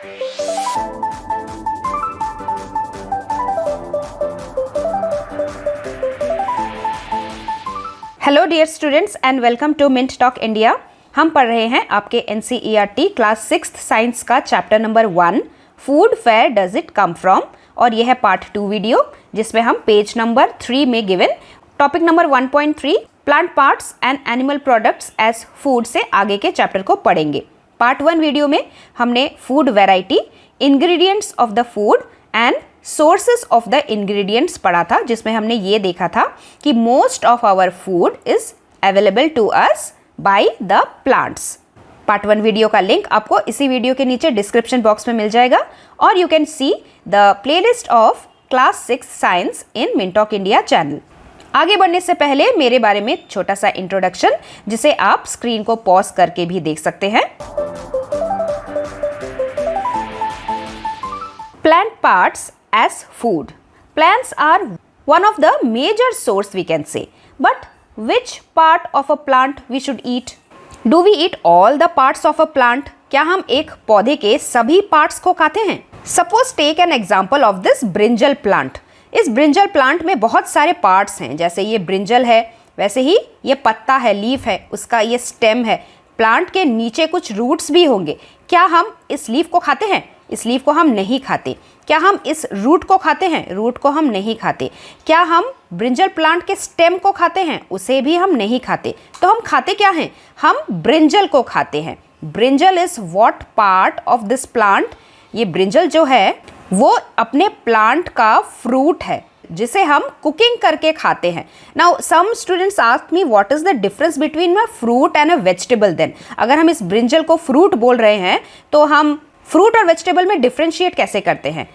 Hello dear students and welcome to Mint Talk India. हम पढ़ रहे हैं आपके NCERT क्लास 6th साइंस का chapter number 1 food where does it come from, और यह है पार्ट 2 वीडियो जिसमें हम पेज नंबर 3 में given topic number 1.3 plant parts and animal products as food से आगे के चैप्टर को पढ़ेंगे। पार्ट 1 वीडियो में हमने food variety, ingredients of the food and sources of the ingredients पढ़ा था, जिसमें हमने ये देखा था कि most of our food is available to us by the plants. Part 1 video का लिंक आपको इसी वीडियो के नीचे डिस्क्रिप्शन बॉक्स में मिल जाएगा, और you can see the playlist of class 6 science in मिंटॉक इंडिया चैनल। आगे बढ़ने से पहले मेरे बारे में छोटा सा इंट्रोडक्शन, जिसे आप स्क्रीन को पॉज करके भी देख सकते हैं। Plant parts as food. Plants are one of the major source we can say. But which part of a plant we should eat? Do we eat all the parts of a plant? क्या हम एक पौधे के सभी parts को खाते हैं? Suppose take an example of this brinjal plant. इस ब्रिंजल प्लांट में बहुत सारे पार्ट्स हैं, जैसे ये ब्रिंजल है, वैसे ही ये पत्ता है, लीफ है, उसका ये स्टेम है, प्लांट के नीचे कुछ रूट्स भी होंगे। क्या हम इस लीफ को खाते हैं? इस लीफ को हम नहीं खाते। क्या हम इस रूट को खाते हैं? रूट को हम नहीं खाते। क्या हम ब्रिंजल प्लांट के स्टेम को खाते हैं? उसे भी हम नहीं खाते। तो हम खाते क्या हैं? हम ब्रिंजल को खाते हैं। Brinjal is what part of this plant? ये ब्रिंजल जो है वो अपने प्लांट का फ्रूट है, जिसे हम कुकिंग करके खाते हैं। Now some students ask me what is the difference between a fruit and a vegetable. Then अगर हम इस ब्रिंजल को फ्रूट बोल रहे हैं तो हम फ्रूट और वेजिटेबल में डिफ्रेंशिएट कैसे करते हैं?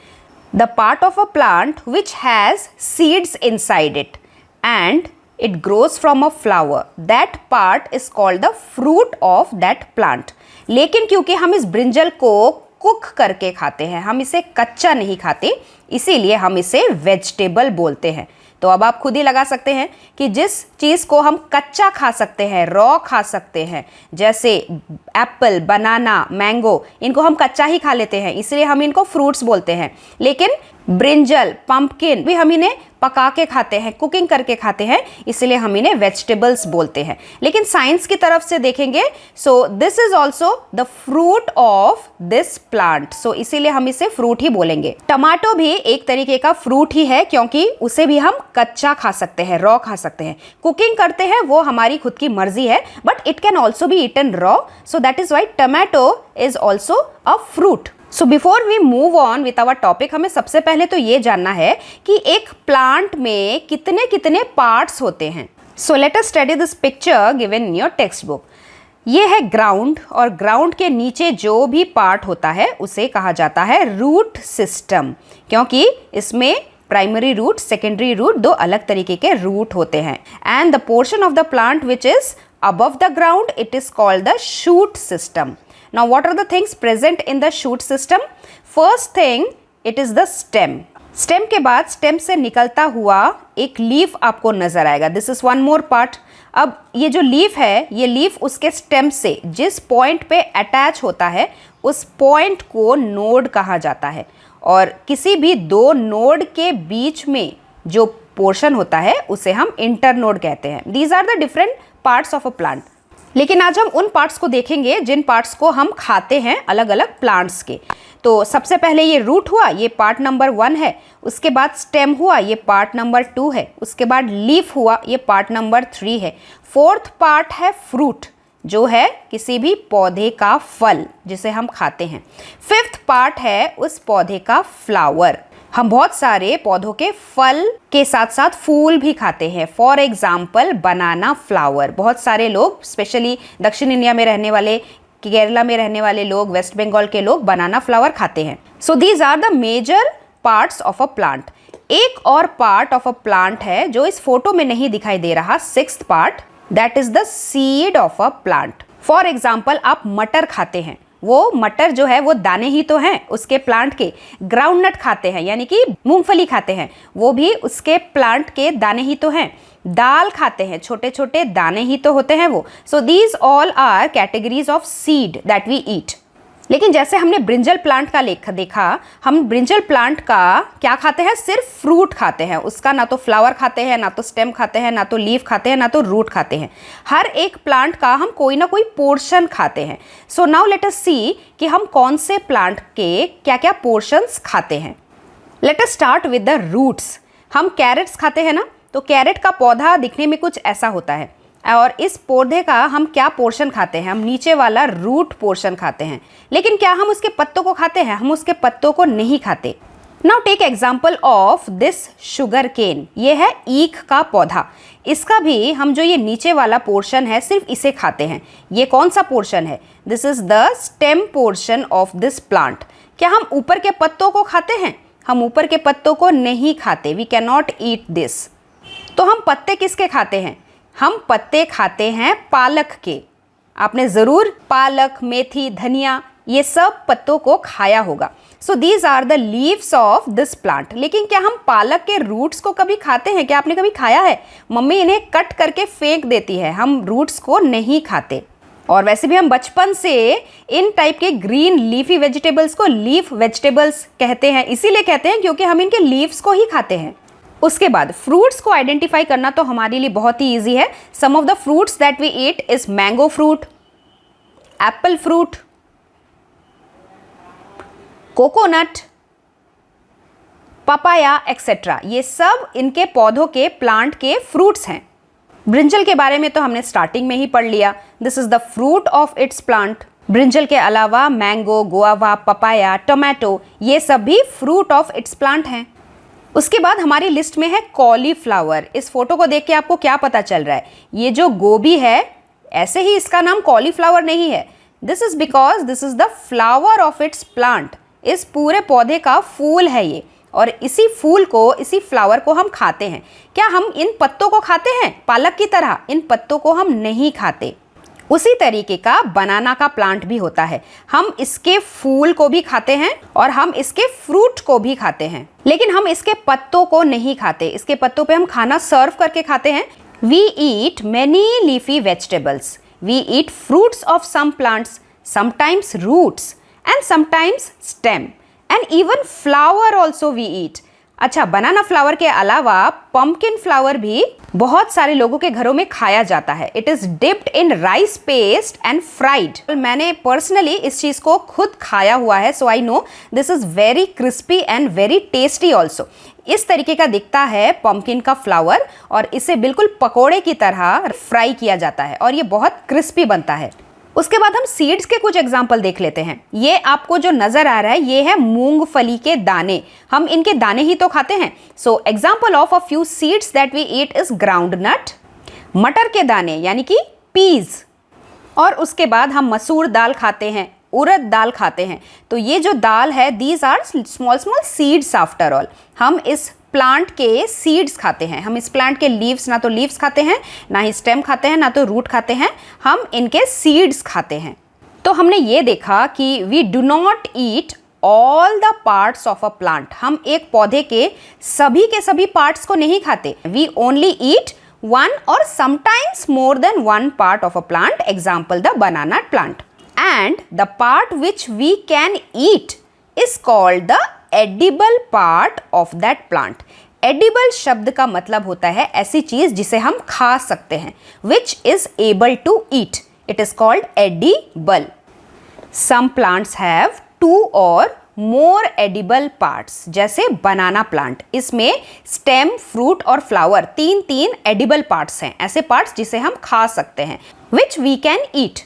The part of a plant which has seeds inside it and it grows from a flower, that part is called the fruit of that plant. लेकिन क्योंकि हम इस ब्रिंजल को कुक करके खाते हैं, हम इसे कच्चा नहीं खाते, इसीलिए हम इसे वेजिटेबल बोलते हैं। तो अब आप खुद ही लगा सकते हैं कि जिस चीज़ को हम कच्चा खा सकते हैं, रॉ खा सकते हैं, जैसे एप्पल, बनाना, मैंगो, इनको हम कच्चा ही खा लेते हैं, इसलिए हम इनको फ्रूट्स बोलते हैं। लेकिन ब्रिंजल, पंपकिन भी हम इन्हें पका के खाते हैं, कुकिंग करके खाते हैं, इसलिए हम इन्हें वेजिटेबल्स बोलते हैं। लेकिन साइंस की तरफ से देखेंगे, so this is also the fruit of this plant, so इसीलिए हम इसे फ्रूट ही बोलेंगे। टमाटो भी एक तरीके का फ्रूट ही है, क्योंकि उसे भी हम कच्चा खा सकते हैं, रॉ खा सकते हैं। कुकिंग करते हैं वो हमारी खुद की मर्जी है, but it can also be eaten raw, so that is why tomato is also a fruit. So before we move on with our topic, हमें सबसे पहले तो ये जानना है कि एक प्लांट में कितने कितने पार्ट्स होते हैं। So let us study this picture given in your text book. ये है ग्राउंड, और ग्राउंड के नीचे जो भी पार्ट होता है उसे कहा जाता है रूट सिस्टम, क्योंकि इसमें प्राइमरी रूट, सेकेंडरी रूट, दो अलग तरीके के रूट होते हैं। And the portion of the plant which is above the ground, it is called the shoot system. Now what are the things present in the shoot system? First thing, it is the stem. Stem के बाद stem से निकलता हुआ एक leaf आपको नजर आएगा। This is one more part. अब ये जो लीफ है, ये लीफ उसके स्टेम से जिस पॉइंट पे अटैच होता है उस पॉइंट को नोड कहा जाता है, और किसी भी दो नोड के बीच में जो पोर्शन होता है उसे हम इंटरनोड कहते हैं। These are the different parts of a plant. लेकिन आज हम उन पार्ट्स को देखेंगे जिन पार्ट्स को हम खाते हैं अलग अलग प्लांट्स के। तो सबसे पहले ये रूट हुआ, ये पार्ट नंबर 1 है। उसके बाद स्टेम हुआ, ये पार्ट नंबर 2 है। उसके बाद लीफ हुआ, ये पार्ट नंबर 3 है। फोर्थ पार्ट है फ्रूट, जो है किसी भी पौधे का फल जिसे हम खाते हैं। फिफ्थ पार्ट है उस पौधे का फ्लावर। हम बहुत सारे पौधों के फल के साथ साथ फूल भी खाते हैं। For example banana flower. बहुत सारे लोग, स्पेशली दक्षिण इंडिया में रहने वाले, केरला में रहने वाले लोग, वेस्ट बंगाल के लोग बनाना फ्लावर खाते हैं। So these are the major parts of a plant. एक और पार्ट ऑफ अ प्लांट है जो इस फोटो में नहीं दिखाई दे रहा, sixth part, that is the seed of a plant. For example आप मटर खाते हैं, वो मटर जो है वो दाने ही तो हैं उसके प्लांट के। ग्राउंडनट खाते हैं यानी कि मूंगफली खाते हैं, वो भी उसके प्लांट के दाने ही तो हैं। दाल खाते हैं, छोटे छोटे दाने ही तो होते हैं वो। So these all are categories of seed that we eat. लेकिन जैसे हमने ब्रिंजल प्लांट का देखा, हम ब्रिंजल प्लांट का क्या खाते हैं, सिर्फ फ्रूट खाते हैं, उसका ना तो फ्लावर खाते हैं, ना तो स्टेम खाते हैं, ना तो लीफ खाते हैं, ना तो रूट खाते हैं। हर एक प्लांट का हम कोई ना कोई पोर्शन खाते हैं। सो नाउ लेट अस सी कि हम कौन से प्लांट के क्या क्या पोर्शंस खाते हैं। Let us start with the roots. हम कैरेट्स खाते हैं ना, तो कैरेट का पौधा दिखने में कुछ ऐसा होता है, और इस पौधे का हम क्या पोर्शन खाते हैं, हम नीचे वाला रूट पोर्शन खाते हैं। लेकिन क्या हम उसके पत्तों को खाते हैं? हम उसके पत्तों को नहीं खाते। Now take example of this sugarcane. ये है ईख का पौधा, इसका भी हम जो ये नीचे वाला पोर्शन है सिर्फ इसे खाते हैं। ये कौन सा पोर्शन है? This is the stem portion of this plant. क्या हम ऊपर के पत्तों को खाते हैं? हम ऊपर के पत्तों को नहीं खाते। We can not eat this. तो हम पत्ते किसके खाते हैं? हम पत्ते खाते हैं पालक के। आपने ज़रूर पालक, मेथी, धनिया ये सब पत्तों को खाया होगा। So these are the leaves of this plant. लेकिन क्या हम पालक के रूट्स को कभी खाते हैं? क्या आपने कभी खाया है? मम्मी इन्हें कट करके फेंक देती है, हम रूट्स को नहीं खाते। और वैसे भी हम बचपन से इन टाइप के ग्रीन लीफी वेजिटेबल्स को लीफ वेजिटेबल्स कहते हैं। इसीलिए कहते हैं क्योंकि हम इनके लीव्स को ही खाते हैं। उसके बाद फ्रूट्स को आइडेंटिफाई करना तो हमारे लिए बहुत ही इजी है। Some of the fruits that we eat is mango fruit, apple fruit, coconut, papaya etcetera. ये सब इनके पौधों के प्लांट के फ्रूट्स हैं। ब्रिंजल के बारे में तो हमने स्टार्टिंग में ही पढ़ लिया। This is the fruit of its plant. Brinjal के अलावा मैंगो, गुआवा, पपाया, टोमेटो ये सब भी फ्रूट ऑफ इट्स प्लांट हैं। उसके बाद हमारी लिस्ट में है कॉलीफ्लावर। इस फोटो को देख के आपको क्या पता चल रहा है? ये जो गोभी है, ऐसे ही इसका नाम कॉलीफ्लावर नहीं है। This is because this is the flower of its plant. इस पूरे पौधे का फूल है ये, और इसी फूल को, इसी फ्लावर को हम खाते हैं। क्या हम इन पत्तों को खाते हैं? पालक की तरह इन पत्तों को हम नहीं खाते। उसी तरीके का बनाना का प्लांट भी होता है। हम इसके फूल को भी खाते हैं और हम इसके फ्रूट को भी खाते हैं, लेकिन हम इसके पत्तों को नहीं खाते। इसके पत्तों पे हम खाना सर्व करके खाते हैं। We eat many leafy vegetables. We eat fruits of some plants, sometimes roots and sometimes stem and even flower also we eat. अच्छा, बनाना फ्लावर के अलावा पम्पकिन फ्लावर भी बहुत सारे लोगों के घरों में खाया जाता है। It is dipped in rice paste and fried. मैंने पर्सनली इस चीज को खुद खाया हुआ है, so I know this is very crispy and very tasty also. इस तरीके का दिखता है पम्पकिन का फ्लावर, और इसे बिल्कुल पकोड़े की तरह फ्राई किया जाता है और ये बहुत क्रिस्पी बनता है। उसके बाद हम सीड्स के कुछ एग्जाम्पल देख लेते हैं। ये आपको जो नजर आ रहा है ये है मूंगफली के दाने। हम इनके दाने ही तो खाते हैं। So example of a few seeds that we eat is groundnut, मटर के दाने यानी कि पीज, और उसके बाद हम मसूर दाल खाते हैं, उड़द दाल खाते हैं। तो ये जो दाल है, these are small small seeds after all. हम इस प्लांट के सीड्स खाते हैं। हम इस प्लांट के लीव्स, ना तो लीव्स खाते हैं, ना ही स्टेम खाते हैं, ना तो रूट खाते हैं। हम इनके सीड्स खाते हैं। तो हमने ये देखा कि we do not eat all the parts of a plant. हम एक पौधे के सभी पार्ट्स को नहीं खाते। We only eat one or sometimes more than one part of a plant. Example the banana plant. And the part which we can eat is called the edible part of that plant. Edible शब्द का मतलब होता है ऐसी चीज जिसे हम खा सकते हैं, which is able to eat. It is called edible. Some plants have 2 or more edible parts, जैसे बनाना प्लांट। इसमें स्टेम, फ्रूट और फ्लावर तीन एडिबल पार्ट्स हैं, ऐसे पार्ट्स जिसे हम खा सकते हैं, which we can eat.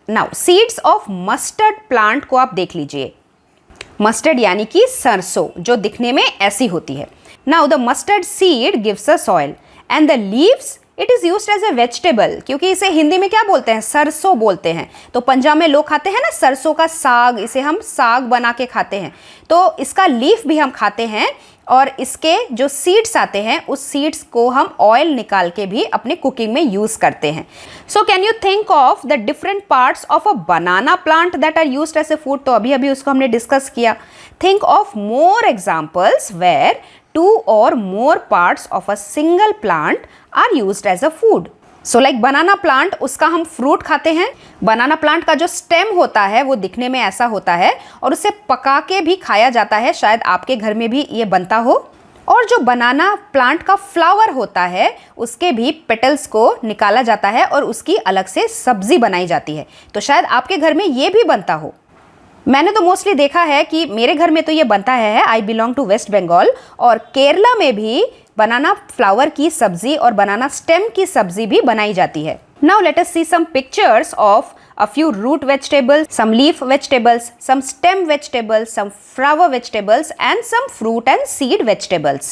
Now seeds of mustard plant को आप देख लीजिए। मस्टर्ड यानी कि सरसों, जो दिखने में ऐसी होती है। Now the mustard seed gives a soil and the leaves it is used as a vegetable. क्योंकि इसे हिंदी में क्या बोलते हैं? सरसों बोलते हैं। तो पंजाब में लोग खाते हैं ना सरसों का साग, इसे हम साग बना के खाते हैं। तो इसका लीफ भी हम खाते हैं, और इसके जो सीड्स आते हैं उस सीड्स को हम ऑयल निकाल के भी अपने कुकिंग में यूज करते हैं। So can you think of the different parts of a banana plant that are used as a food? तो अभी उसको हमने डिस्कस किया। Think of more examples where 2 or more parts of a single plant are used as a food. So like banana plant, उसका हम fruit खाते हैं। बनाना plant का जो स्टेम होता है वो दिखने में ऐसा होता है और उसे पका के भी खाया जाता है, शायद आपके घर में भी ये बनता हो। और जो बनाना प्लांट का फ्लावर होता है उसके भी पेटल्स को निकाला जाता है और उसकी अलग से सब्जी बनाई जाती है, तो शायद आपके घर में ये भी बनता हो। मैंने तो मोस्टली देखा है कि मेरे घर में तो ये बनता है। I belong to West Bengal और केरला में भी बनाना फ्लावर की सब्जी और बनाना स्टेम की सब्जी भी बनाई जाती है। Now let us see some pictures of a few root vegetables, some leaf vegetables, some stem vegetables, some flower vegetables and some fruit and seed vegetables.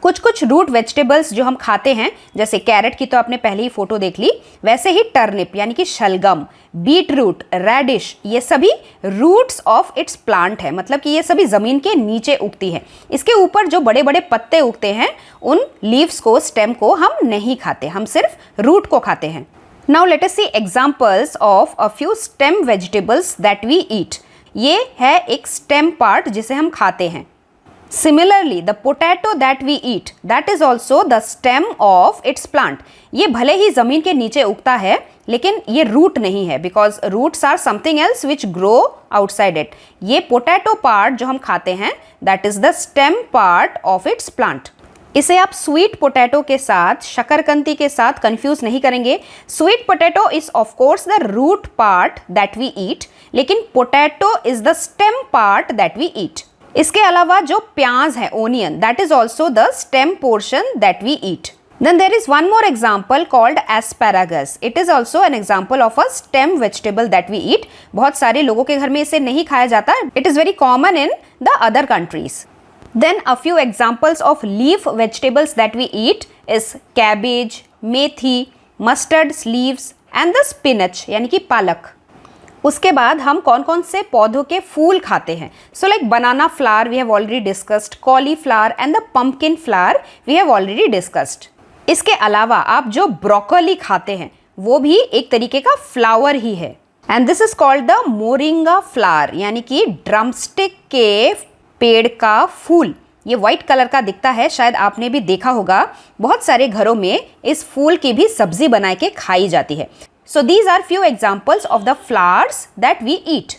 कुछ रूट वेजिटेबल्स जो हम खाते हैं, जैसे कैरेट की तो आपने पहले ही फोटो देख ली, वैसे ही टर्निप यानी कि शलगम, बीट रूट, रेडिश, ये सभी रूट्स ऑफ इट्स प्लांट है, मतलब कि ये सभी ज़मीन के नीचे उगती है। इसके ऊपर जो बड़े बड़े पत्ते उगते हैं उन लीव्स को, स्टेम को हम नहीं खाते, हम सिर्फ रूट को खाते हैं। Now let us see examples of a few stem vegetables that we eat. ये है एक stem part जिसे हम खाते हैं। Similarly, the potato that we eat, that is also the stem of its plant. ये भले ही ज़मीन के नीचे उगता है लेकिन ये रूट नहीं है, because roots are something else which grow outside it. ये potato part जो हम खाते हैं that is the stem part of its plant. इसे आप स्वीट पोटैटो के साथ, शकरकंदी के साथ कंफ्यूज नहीं करेंगे। Sweet potato is of course the root part that we eat, लेकिन potato is the stem part that we eat. इसके अलावा जो प्याज है, onion, that is also the stem portion that we eat. Then there is one more example called asparagus. It is also an example of a stem vegetable that we eat. बहुत सारे लोगों के घर में इसे नहीं खाया जाता। It is very common in the other countries. Then a few examples of leaf vegetables that we eat is cabbage, methi, mustard leaves and the spinach यानी कि पालक। उसके बाद हम कौन कौन से पौधों के फूल खाते हैं। So like banana flower we have already discussed, cauliflower and the pumpkin flower we have already discussed. इसके अलावा आप जो ब्रोकोली खाते हैं वो भी एक तरीके का फ्लावर ही है and this is called the moringa flower यानी कि ड्रमस्टिक के पेड़ का फूल। ये व्हाइट कलर का दिखता है, शायद आपने भी देखा होगा। बहुत सारे घरों में इस फूल की भी सब्जी बना के खाई जाती है। So these are few examples of the flowers that we eat.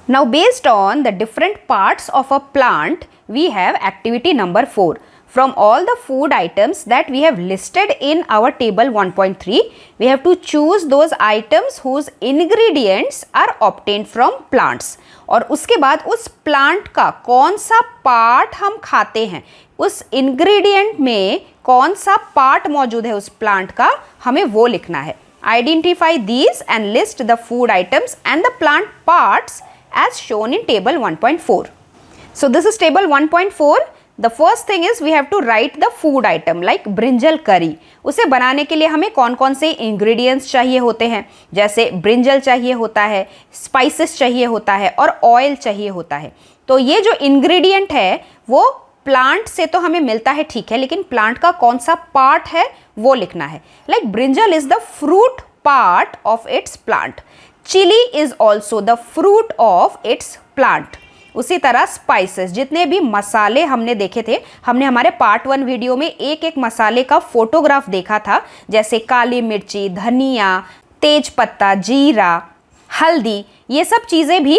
Now based on the different parts of a plant we have activity number 4. From all the food items that we have listed in our table 1.3, we have to choose those items whose ingredients are obtained from plants. और उसके बाद उस plant का कौन सा part हम खाते हैं, उस इंग्रेडिएंट में कौन सा पार्ट मौजूद है उस प्लांट का, हमें वो लिखना है। Identify these and list the food items and the plant parts as shown in table 1.4. So this is table 1.4. The first thing is we have to write the food item like brinjal curry. उसे बनाने के लिए हमें कौन कौन से ingredients चाहिए होते हैं, जैसे ब्रिंजल चाहिए होता है, स्पाइसेस चाहिए होता है और ऑयल चाहिए होता है। तो ये जो ingredient है वो प्लांट से तो हमें मिलता है, ठीक है, लेकिन प्लांट का कौन सा पार्ट है वो लिखना है। Like brinjal is the fruit part of its plant, chili is also the fruit of its plant. उसी तरह स्पाइसेस, जितने भी मसाले हमने देखे थे, हमने हमारे पार्ट 1 वीडियो में एक एक मसाले का फोटोग्राफ देखा था, जैसे काली मिर्ची, धनिया, तेज पत्ता, जीरा, हल्दी, ये सब चीज़ें भी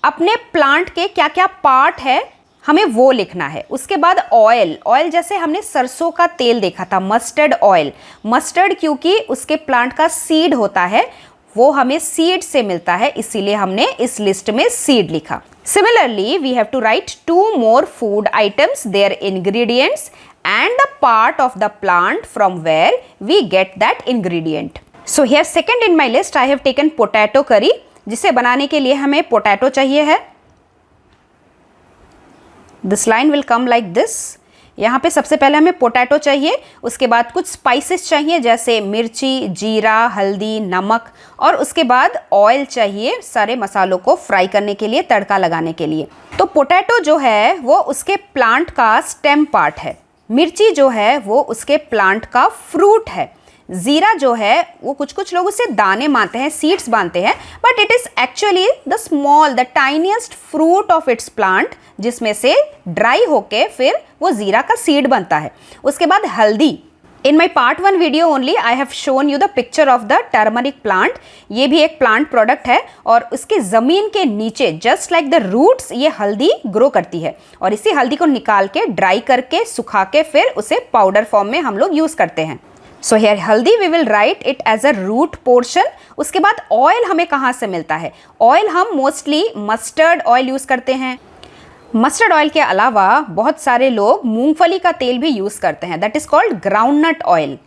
अपने प्लांट के क्या क्या पार्ट है हमें वो लिखना है। उसके बाद ऑयल, ऑयल जैसे हमने सरसों का तेल देखा था, मस्टर्ड ऑयल, मस्टर्ड क्योंकि उसके प्लांट का सीड होता है, वो हमें सीड से मिलता है, इसीलिए हमने इस लिस्ट में सीड लिखा। Similarly, we have to write 2 more food items, their ingredients and the part of the plant from where we get that ingredient. So here second in my list I have taken potato curry, जिसे बनाने के लिए हमें potato चाहिए है। This line will come like this. यहाँ पे सबसे पहले हमें पोटैटो चाहिए, उसके बाद कुछ स्पाइसेस चाहिए जैसे मिर्ची, जीरा, हल्दी, नमक, और उसके बाद ऑयल चाहिए सारे मसालों को फ्राई करने के लिए, तड़का लगाने के लिए। तो पोटैटो जो है वो उसके प्लांट का स्टेम पार्ट है, मिर्ची जो है वो उसके प्लांट का फ्रूट है, जीरा जो है वो कुछ लोग उसे दाने मानते हैं, सीड्स मानते हैं, but it is actually the small, the tiniest fruit of its plant, जिसमें से ड्राई होके फिर वो जीरा का सीड बनता है। उसके बाद हल्दी, in my part 1 video only I have shown you the picture of the turmeric plant. ये भी एक प्लांट प्रोडक्ट है और उसके ज़मीन के नीचे जस्ट लाइक द रूट्स ये हल्दी ग्रो करती है और इसी हल्दी को निकाल के ड्राई करके सुखा के फिर उसे पाउडर फॉर्म में हम लोग यूज़ करते हैं। So here haldi we will write it as a root portion. उसके बाद ऑयल हमें कहाँ से मिलता है? ऑयल हम मोस्टली मस्टर्ड ऑयल यूज़ करते हैं। मस्टर्ड ऑयल के अलावा बहुत सारे लोग मूंगफली का तेल भी यूज़ करते हैं, that is called groundnut oil.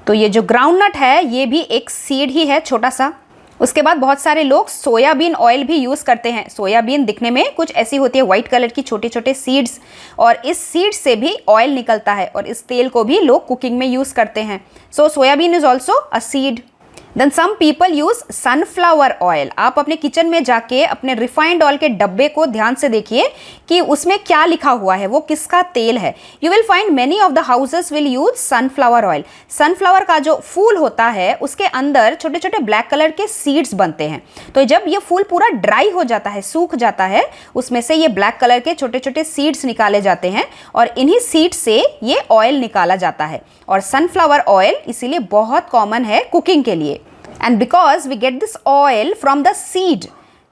तो ये जो ग्राउंडनट है ये भी एक सीड ही है छोटा सा। उसके बाद बहुत सारे लोग सोयाबीन ऑयल भी यूज़ करते हैं। सोयाबीन दिखने में कुछ ऐसी होती है, वाइट कलर की छोटे छोटे सीड्स, और इस सीड से भी ऑयल निकलता है और इस तेल को भी लोग कुकिंग में यूज़ करते हैं। So soybean is also a seed. Then some people use sunflower oil. आप अपने किचन में जाके अपने रिफाइंड ऑयल के डब्बे को ध्यान से देखिए कि उसमें क्या लिखा हुआ है, वो किसका तेल है। You will find many of the houses will use sunflower oil. Sunflower का जो फूल होता है उसके अंदर छोटे छोटे ब्लैक कलर के सीड्स बनते हैं। तो जब ये फूल पूरा ड्राई हो जाता है, सूख जाता है, उसमें से ये ब्लैक कलर के छोटे छोटे सीड्स निकाले जाते हैं और इन्हीं सीड्स से ये ऑयल निकाला जाता है। और सनफ्लावर ऑयल इसीलिए बहुत कॉमन है कुकिंग के लिए। And because we get this oil from the seed,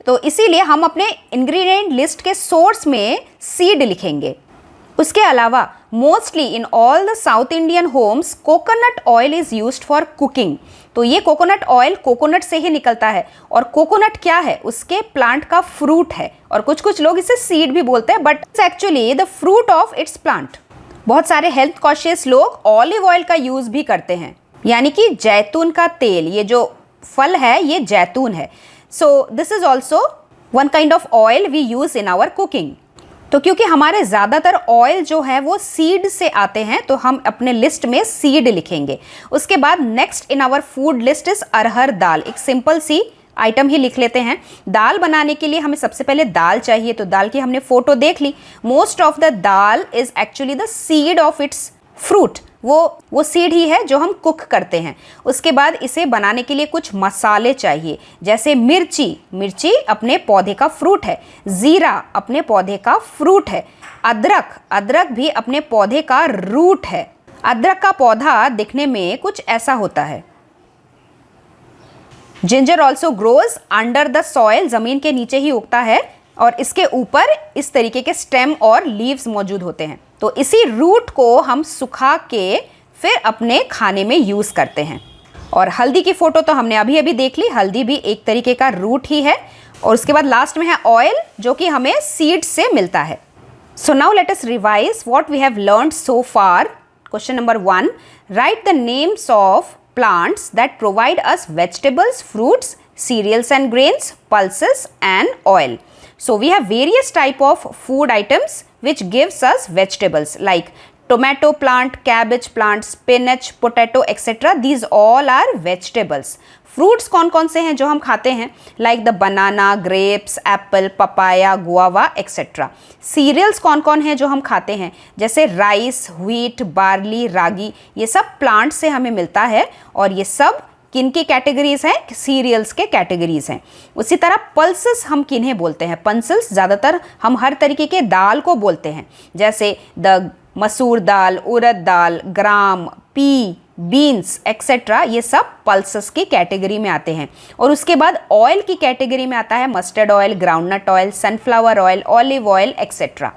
तो इसीलिए हम अपने इंग्रेडिएंट लिस्ट के सोर्स में सीड लिखेंगे। उसके अलावा mostly in all the south Indian homes coconut oil is used for cooking. तो ये कोकोनट ऑयल कोकोनट से ही निकलता है। और कोकोनट क्या है? उसके प्लांट का फ्रूट है और कुछ कुछ लोग इसे सीड भी बोलते हैं, but it's actually the fruit of its plant. बहुत सारे हेल्थ कॉन्शियस लोग ऑलिव ऑयल का यूज़ भी करते हैं, यानी कि जैतून का तेल। ये जो फल है ये जैतून है। So this is also one kind of oil we use in our cooking. तो क्योंकि हमारे ज़्यादातर ऑयल जो है वो सीड से आते हैं तो हम अपने लिस्ट में सीड लिखेंगे। उसके बाद next in our food list is arhar dal. एक सिंपल सी आइटम ही लिख लेते हैं। दाल बनाने के लिए हमें सबसे पहले दाल चाहिए, तो दाल की हमने फोटो देख ली। Most of the dal is actually the seed of its fruit. वो सीड ही है जो हम कुक करते हैं। उसके बाद इसे बनाने के लिए कुछ मसाले चाहिए, जैसे मिर्ची अपने पौधे का फ्रूट है। ज़ीरा अपने पौधे का फ्रूट है। अदरक भी अपने पौधे का रूट है। अदरक का पौधा दिखने में कुछ ऐसा होता है। Ginger also grows under the soil, ज़मीन के नीचे ही उगता है और इसके ऊपर इस तरीके के स्टेम और लीव्स मौजूद होते हैं। तो इसी रूट को हम सुखा के फिर अपने खाने में यूज़ करते हैं। और हल्दी की फ़ोटो तो हमने अभी अभी देख ली, हल्दी भी एक तरीके का रूट ही है। और उसके बाद लास्ट में है ऑयल, जो कि हमें सीड्स से मिलता है। So now let us revise what we have learned so far. Question number 1, write the names of plants that provide us vegetables, fruits, cereals and grains, pulses and oil. So we have various type of food items which gives us vegetables like tomato plant, cabbage plant, spinach, potato etc. These all are vegetables. Fruits कौन कौन से हैं जो हम खाते हैं? Like the banana, grapes, apple, papaya, guava etcetera. Cereals कौन कौन हैं जो हम खाते हैं? जैसे राइस, व्हीट, बार्ली, रागी, ये सब प्लांट से हमें मिलता है। और ये सब किन की कैटेगरीज हैं? सीरियल्स के कैटेगरीज हैं। उसी तरह पल्सेस हम किन्हें बोलते हैं? पल्सेस ज़्यादातर हम हर तरीके के दाल को बोलते हैं, जैसे द मसूर दाल, उड़द दाल, ग्राम, पी, बीन्स एक्सेट्रा। ये सब पल्सेस की कैटेगरी में आते हैं। और उसके बाद ऑयल की कैटेगरी में आता है mustard oil, groundnut oil, sunflower oil, olive oil etcetera.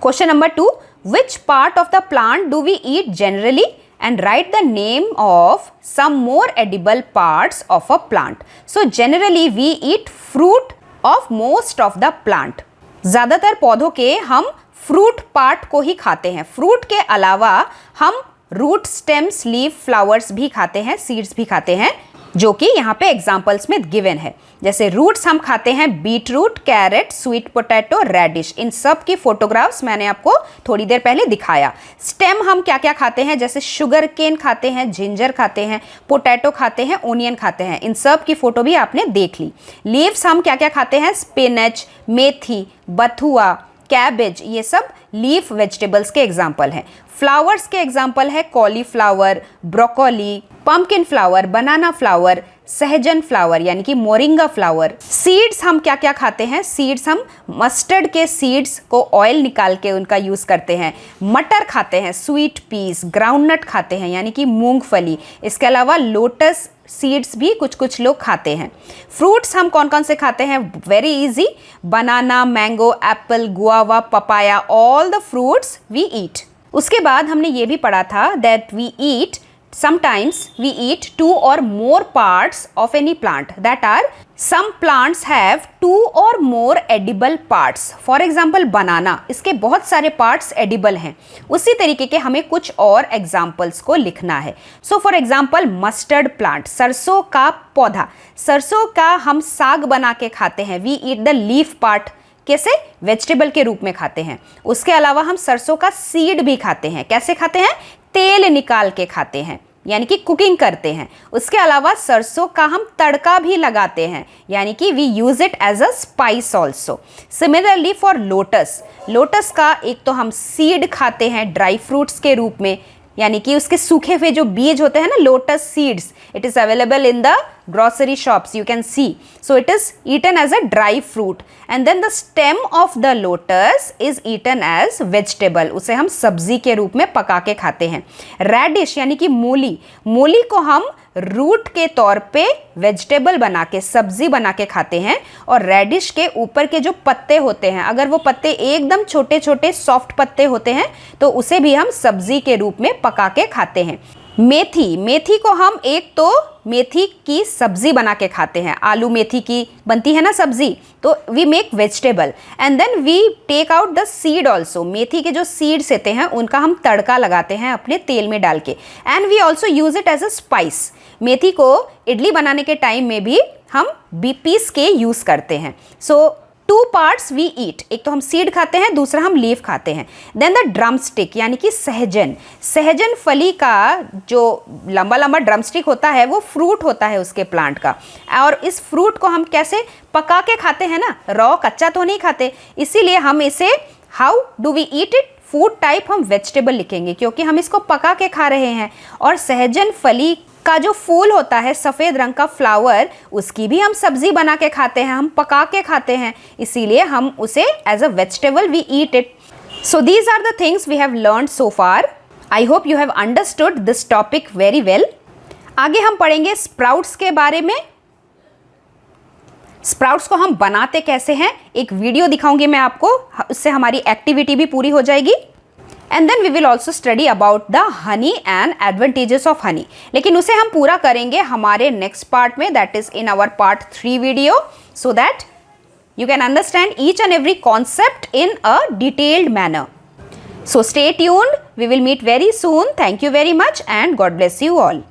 Question number 2, which part of the plant do we eat generally and write the name of some more edible parts of a plant. So generally we eat fruit of most of the plant. ज़्यादातर पौधों के हम fruit part को ही खाते हैं। Fruit के अलावा हम रूट, स्टेम्स, लीफ, फ्लावर्स भी खाते हैं, सीड्स भी खाते हैं, जो कि यहाँ पे एग्जाम्पल्स में गिवन है। जैसे रूट्स हम खाते हैं beet root, carrot, sweet potato, radish. इन सब की फोटोग्राफ्स मैंने आपको थोड़ी देर पहले दिखाया। स्टेम हम क्या क्या खाते हैं? जैसे शुगर केन खाते हैं, जिंजर खाते हैं, पोटैटो खाते हैं, ओनियन खाते हैं। इन सब की फोटो भी आपने देख ली। लीव्स हम क्या क्या खाते हैं? स्पिनच, मेथी, बथुआ, कैबेज, ये सब लीफ वेजिटेबल्स के एग्जाम्पल हैं। फ्लावर्स के एग्जाम्पल है कॉलीफ्लावर, ब्रोकोली, पम्पकिन फ्लावर, बनाना फ्लावर, सहजन फ्लावर यानी कि मोरिंगा फ्लावर। सीड्स हम क्या क्या खाते हैं? सीड्स हम मस्टर्ड के सीड्स को ऑयल निकाल के उनका यूज़ करते हैं। मटर खाते हैं, स्वीट पीस, ग्राउंडनट खाते हैं यानी कि मूंगफली। इसके अलावा लोटस सीड्स भी कुछ कुछ लोग खाते हैं। फ्रूट्स हम कौन कौन से खाते हैं? Very easy, banana, mango, apple, guava, papaya, all the fruits we eat. उसके बाद हमने ये भी पढ़ा था that we eat sometimes we eat 2 or more parts of any plant, that are some plants have 2 or more edible parts. For example banana, इसके बहुत सारे parts edible हैं। उसी तरीके के हमें कुछ और examples को लिखना है। So for example mustard plant, सरसों का पौधा। सरसों का हम साग बना के खाते हैं। We eat the leaf part, कैसे? वेजिटेबल के रूप में खाते हैं। उसके अलावा हम सरसों का सीड भी खाते हैं। कैसे खाते हैं? तेल निकाल के खाते हैं यानी कि कुकिंग करते हैं। उसके अलावा सरसों का हम तड़का भी लगाते हैं यानी कि we use it as a spice also. Similarly for lotus, lotus का एक तो हम सीड खाते हैं ड्राई फ्रूट्स के रूप में यानी कि उसके सूखे हुए जो बीज होते हैं ना, lotus seeds, it is available in the grocery shops, you can see. So it is eaten as a dry fruit and then the stem of the lotus is eaten as vegetable. उसे हम सब्जी के रूप में पका के खाते हैं। रेडिश यानी कि मूली, मूली को हम रूट के तौर पे वेजिटेबल बना के, सब्जी बना के खाते हैं। और रेडिश के ऊपर के जो पत्ते होते हैं, अगर वो पत्ते एकदम छोटे छोटे सॉफ्ट पत्ते होते हैं तो उसे भी हम सब्जी के रूप में पका के खाते हैं। मेथी, मेथी को हम एक तो मेथी की सब्जी बना के खाते हैं, आलू मेथी की बनती है ना सब्जी, तो we make vegetable and then we take out the seed also. मेथी के जो सीड्स होते हैं उनका हम तड़का लगाते हैं अपने तेल में डाल के and we also use it as a spice. मेथी को इडली बनाने के टाइम में भी हम पीस के यूज करते हैं। सो 2 पार्ट्स वी ईट, एक तो हम सीड खाते हैं, दूसरा हम लीफ खाते हैं। देन द ड्रम स्टिक यानी कि सहजन, सहजन फली का जो लंबा लंबा ड्रम स्टिक होता है वो फ्रूट होता है उसके प्लांट का। और इस फ्रूट को हम कैसे पका के खाते हैं ना, रॉ कच्चा तो नहीं खाते, इसीलिए हम इसे how do we eat it, food type हम वेजिटेबल लिखेंगे क्योंकि हम इसको पका के खा रहे हैं। और सहजन फली का जो फूल होता है सफ़ेद रंग का फ्लावर, उसकी भी हम सब्जी बना के खाते हैं, हम पका के खाते हैं, इसीलिए हम उसे as a vegetable we eat it. So these are the things we have learned so far. I hope you have understood this topic very well. आगे हम पढ़ेंगे स्प्राउट्स के बारे में। स्प्राउट्स को हम बनाते कैसे हैं एक वीडियो दिखाऊंगी मैं आपको, उससे हमारी एक्टिविटी भी पूरी हो जाएगी। And then we will also study about the honey and advantages of honey, लेकिन उसे हम पूरा करेंगे हमारे नेक्स्ट पार्ट में, that is in our part 3 video, so that you can understand each and every concept in a detailed manner. So stay tuned. We will meet very soon. Thank you very much and God bless you all.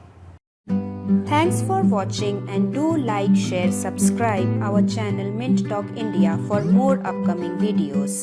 Thanks for watching and do like, share, subscribe our channel Mint Talk India for more upcoming videos.